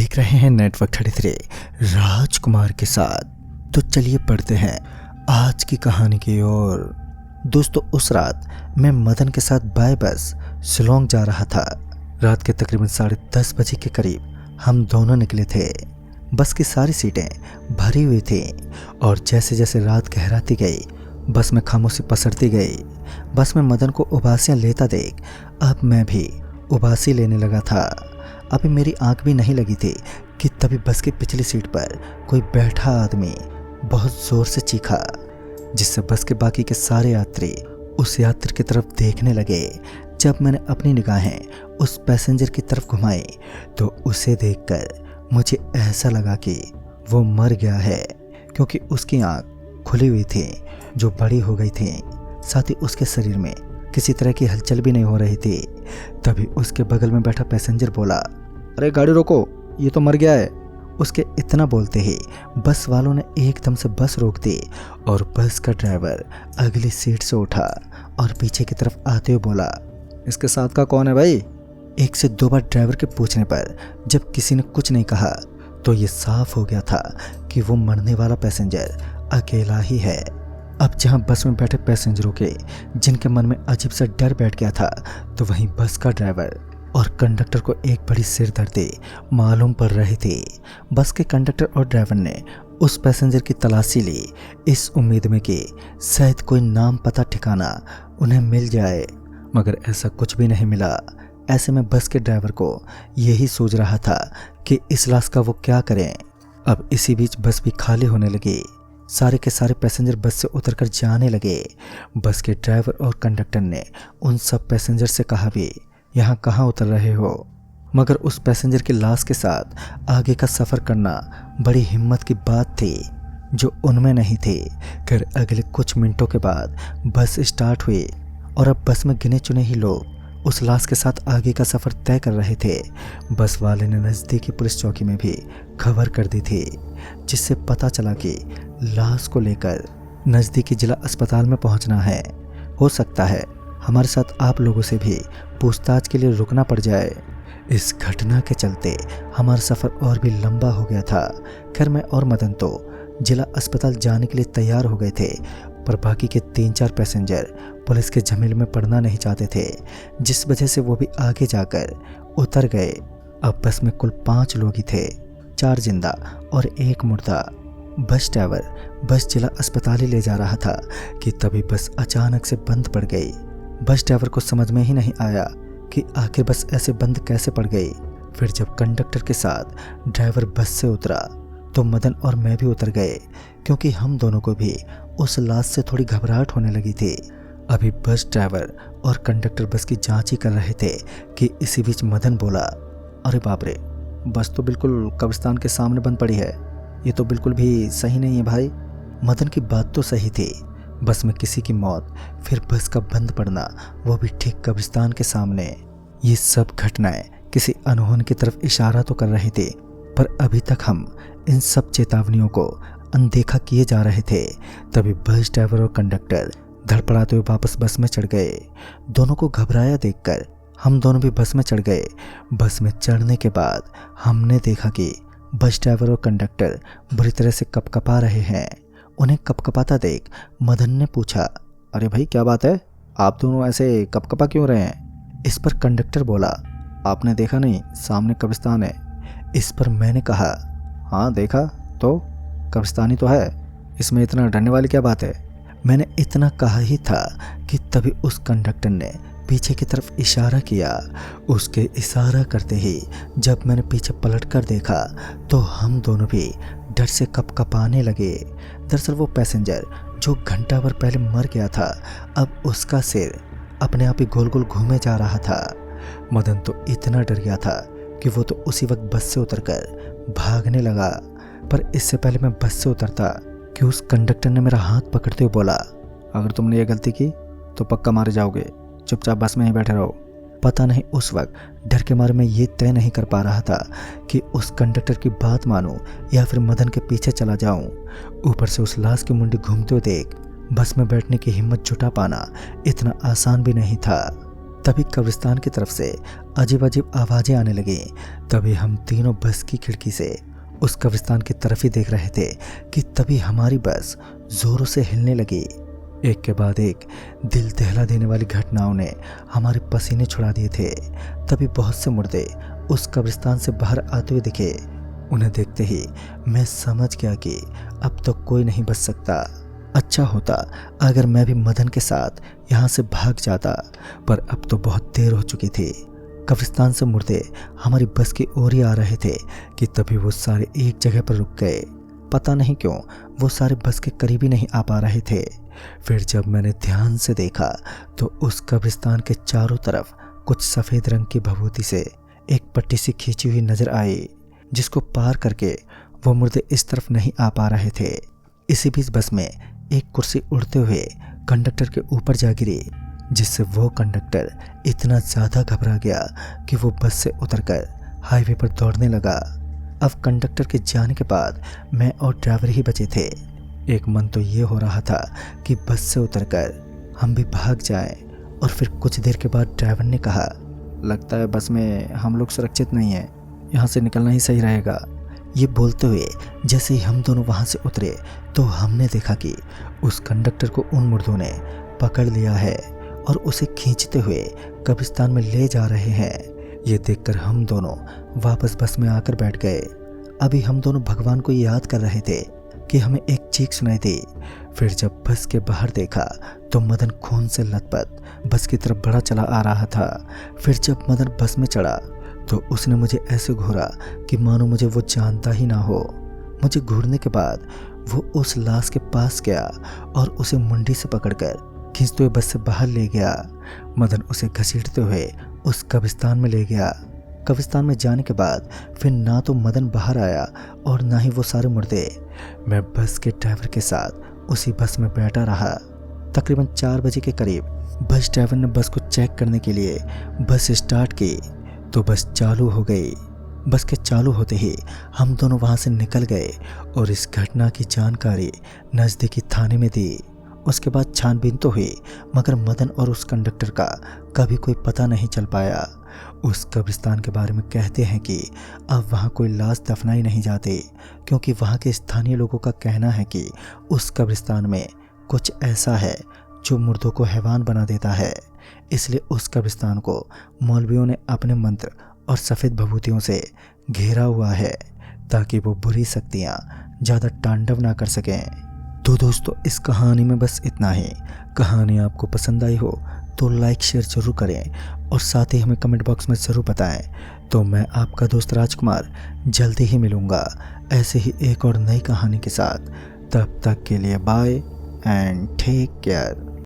देख रहे हैं नेटवर्क 33 राजकुमार के साथ। तो चलिए पढ़ते हैं आज की कहानी की ओर। दोस्तों, उस रात मैं मदन के साथ बाय बस शिलोंग जा रहा था। रात के तकरीबन 10:30 बजे के करीब हम दोनों निकले थे। बस की सारी सीटें भरी हुई थी और जैसे जैसे रात गहराती गई बस में खामोशी पसरती गई। बस में मदन को उबासियां लेता देख अब मैं भी उबासी लेने लगा था। अभी मेरी आंख भी नहीं लगी थी कि तभी बस की पिछली सीट पर कोई बैठा आदमी बहुत जोर से चीखा, जिससे बस के बाकी के सारे यात्री उस यात्री की तरफ देखने लगे। जब मैंने अपनी निगाहें उस पैसेंजर की तरफ घुमाई तो उसे देखकर मुझे ऐसा लगा कि वो मर गया है, क्योंकि उसकी आंख खुली हुई थी जो बड़ी हो गई थी। साथ ही उसके शरीर में किसी तरह की हलचल भी नहीं हो रही थी। तभी उसके बगल में बैठा पैसेंजर बोला, अरे गाड़ी रोको, ये तो मर गया है। उसके इतना बोलते ही बस वालों ने एकदम से बस रोक दी और बस का ड्राइवर अगली सीट से उठा और पीछे की तरफ आते हुए बोला, इसके साथ का कौन है भाई? 1 से 2 बार ड्राइवर के पूछने पर जब किसी ने कुछ नहीं कहा तो ये साफ हो गया था कि वो मरने वाला पैसेंजर अकेला ही है। अब जहां बस में बैठे पैसेंजरों के जिनके मन में अजीब सा डर बैठ गया था, तो वहीं बस का ड्राइवर और कंडक्टर को एक बड़ी सिरदर्दी मालूम पड़ रही थी। बस के कंडक्टर और ड्राइवर ने उस पैसेंजर की तलाशी ली, इस उम्मीद में कि शायद कोई नाम पता ठिकाना उन्हें मिल जाए, मगर ऐसा कुछ भी नहीं मिला। ऐसे में बस के ड्राइवर को यही सोच रहा था कि इस लाश का वो क्या करें। अब इसी बीच बस भी खाली होने लगी। सारे के सारे पैसेंजर बस से उतरकर जाने लगे। बस के ड्राइवर और कंडक्टर ने उन सब पैसेंजर से कहा भी, यहाँ कहाँ उतर रहे हो? मगर उस पैसेंजर की लाश के साथ आगे का सफ़र करना बड़ी हिम्मत की बात थी जो उनमें नहीं थी। फिर अगले कुछ मिनटों के बाद बस स्टार्ट हुई और अब बस में गिने चुने ही लोग उस लाश के साथ आगे का सफ़र तय कर रहे थे। बस वाले ने नज़दीकी पुलिस चौकी में भी खबर कर दी थी, जिससे पता चला कि लाश को लेकर नज़दीकी जिला अस्पताल में पहुंचना है। हो सकता है हमारे साथ आप लोगों से भी पूछताछ के लिए रुकना पड़ जाए। इस घटना के चलते हमारा सफ़र और भी लंबा हो गया था। खैर, मैं और मदन तो जिला अस्पताल जाने के लिए तैयार हो गए थे, पर बाकी के 3-4 पैसेंजर पुलिस के झमेले में पड़ना नहीं चाहते थे, जिस वजह से वो भी आगे जाकर उतर गए। अब बस में कुल 5 लोग ही थे, 4 जिंदा और 1 मुर्दा। बस ड्राइवर बस जिला अस्पताल ही ले जा रहा था कि तभी बस अचानक से बंद पड़ गई। बस ड्राइवर को समझ में ही नहीं आया कि आखिर बस ऐसे बंद कैसे पड़ गई। फिर जब कंडक्टर के साथ ड्राइवर बस से उतरा तो मदन और मैं भी उतर गए, क्योंकि हम दोनों को भी उस लाश से थोड़ी घबराहट होने लगी थी। अभी बस ड्राइवर और कंडक्टर बस की जांच ही कर रहे थे कि इसी बीच मदन बोला, अरे बाप रे, बस तो बिल्कुल कब्रिस्तान के सामने बंद पड़ी है। ये तो बिल्कुल भी सही नहीं है भाई। मदन की बात तो सही थी, बस में किसी की मौत, फिर बस का बंद पड़ना, वो भी ठीक कब्रिस्तान के सामने। ये सब घटनाएं किसी अनहोनी की तरफ इशारा तो कर रही थी, पर अभी तक हम इन सब चेतावनियों को अनदेखा किए जा रहे थे। तभी बस ड्राइवर और कंडक्टर धड़पड़ाते हुए वापस बस में चढ़ गए। दोनों को घबराया देखकर हम दोनों भी बस में चढ़ गए। बस में चढ़ने के बाद हमने देखा कि बस ड्राइवर और कंडक्टर बुरी तरह से कपकपा रहे हैं। उन्हें कपकपाता देख मदन ने पूछा, अरे भाई क्या बात है, आप दोनों ऐसे कपकपा क्यों रहे हैं? इस पर कंडक्टर बोला, आपने देखा नहीं, सामने कब्रिस्तान है। इस पर मैंने कहा, हाँ देखा तो, कब्रिस्तान ही तो है, इसमें इतना डरने वाली क्या बात है? मैंने इतना कहा ही था कि तभी उस कंडक्टर ने पीछे की तरफ इशारा किया। उसके इशारा करते ही जब मैंने पीछे पलटकर देखा तो हम दोनों भी डर से कपकपाने लगे। दरअसल वो पैसेंजर जो घंटा भर पहले मर गया था, अब उसका सिर अपने आप ही गोल गोल घूमे जा रहा था। मदन तो इतना डर गया था कि वो तो उसी वक्त बस से उतरकर भागने लगा। पर इससे पहले मैं बस से उतरता कि उस कंडक्टर ने मेरा हाथ पकड़ते हुए बोला, अगर तुमने ये गलती की तो पक्का मारे जाओगे, चुपचाप बस में ही बैठे रहो। पता नहीं उस वक्त डर के मारे मैं ये तय नहीं कर पा रहा था कि उस कंडक्टर की बात मानूं या फिर मदन के पीछे चला जाऊं। ऊपर से उस लाश की मुंडी घूमते हुए देख बस में बैठने की हिम्मत जुटा पाना इतना आसान भी नहीं था। तभी कब्रिस्तान की तरफ से अजीब अजीब आवाज़ें आने लगी। तभी हम तीनों बस की खिड़की से उस कब्रिस्तान की तरफ ही देख रहे थे कि तभी हमारी बस जोरों से हिलने लगी। एक के बाद एक दिल दहला देने वाली घटनाओं ने हमारे पसीने छुड़ा दिए थे। तभी बहुत से मुर्दे उस कब्रिस्तान से बाहर आते हुए दिखे। उन्हें देखते ही मैं समझ गया कि अब तो कोई नहीं बच सकता। अच्छा होता अगर मैं भी मदन के साथ यहाँ से भाग जाता, पर अब तो बहुत देर हो चुकी थी। कब्रिस्तान से मुर्दे हमारी बस की ओर ही आ रहे थे कि तभी वो सारे एक जगह पर रुक गए। पता नहीं क्यों वो सारे बस के करीब ही नहीं आ पा रहे थे। फिर जब मैंने ध्यान से देखा तो उस कब्रिस्तान के चारों तरफ कुछ सफ़ेद रंग की भभूति से एक पट्टी सी खींची हुई नजर आई, जिसको पार करके वो मुर्दे इस तरफ नहीं आ पा रहे थे। इसी बीच बस में एक कुर्सी उड़ते हुए कंडक्टर के ऊपर जा गिरी, जिससे वो कंडक्टर इतना ज़्यादा घबरा गया कि वो बस से उतरकर हाईवे पर दौड़ने लगा। अब कंडक्टर के जाने के बाद मैं और ड्राइवर ही बचे थे। एक मन तो ये हो रहा था कि बस से उतरकर हम भी भाग जाएं, और फिर कुछ देर के बाद ड्राइवर ने कहा, लगता है बस में हम लोग सुरक्षित नहीं हैं, यहाँ से निकलना ही सही रहेगा। ये बोलते हुए जैसे ही हम दोनों वहाँ से उतरे तो हमने देखा कि उस कंडक्टर को उन मुर्दों ने पकड़ लिया है और उसे खींचते हुए कब्रिस्तान में ले जा रहे हैं। ये देखकर हम दोनों वापस बस में आकर बैठ गए। अभी हम दोनों भगवान को याद कर रहे थे कि हमें एक चीख सुनाई दी। फिर जब बस के बाहर देखा तो मदन खून से लथपथ बस की तरफ बढ़ा चला आ रहा था। फिर जब मदन बस में चढ़ा तो उसने मुझे ऐसे घूरा कि मानो मुझे वो जानता ही ना हो। मुझे घूरने के बाद वो उस लाश के पास गया और उसे मुंडी से पकड़कर खींचते हुए बस से बाहर ले गया। मदन उसे घसीटते हुए उस कब्रिस्तान में ले गया। कब्रिस्तान में जाने के बाद फिर ना तो मदन बाहर आया और ना ही वो सारे मुर्दे। मैं बस के ड्राइवर के साथ उसी बस में बैठा रहा। तकरीबन 4 बजे के करीब बस ड्राइवर ने बस को चेक करने के लिए बस स्टार्ट की तो बस चालू हो गई। बस के चालू होते ही हम दोनों वहाँ से निकल गए और इस घटना की जानकारी नज़दीकी थाने में दी। उसके बाद छानबीन तो हुई, मगर मदन और उस कंडक्टर का कभी कोई पता नहीं चल पाया। उस कब्रिस्तान के बारे में कहते हैं कि अब वहाँ कोई लाश दफनाई नहीं जाती, क्योंकि वहाँ के स्थानीय लोगों का कहना है कि उस कब्रिस्तान में कुछ ऐसा है जो मुर्दों को हैवान बना देता है। इसलिए उस कब्रिस्तान को मौलवियों ने अपने मंत्र और सफ़ेद भभूतियों से घेरा हुआ है, ताकि वो बुरी शक्तियाँ ज़्यादा तांडव ना कर सकें। तो दोस्तों, इस कहानी में बस इतना ही। कहानी आपको पसंद आई हो तो लाइक शेयर ज़रूर करें और साथ ही हमें कमेंट बॉक्स में ज़रूर बताएं। तो मैं आपका दोस्त राजकुमार जल्दी ही मिलूँगा ऐसे ही एक और नई कहानी के साथ। तब तक के लिए बाय एंड टेक केयर।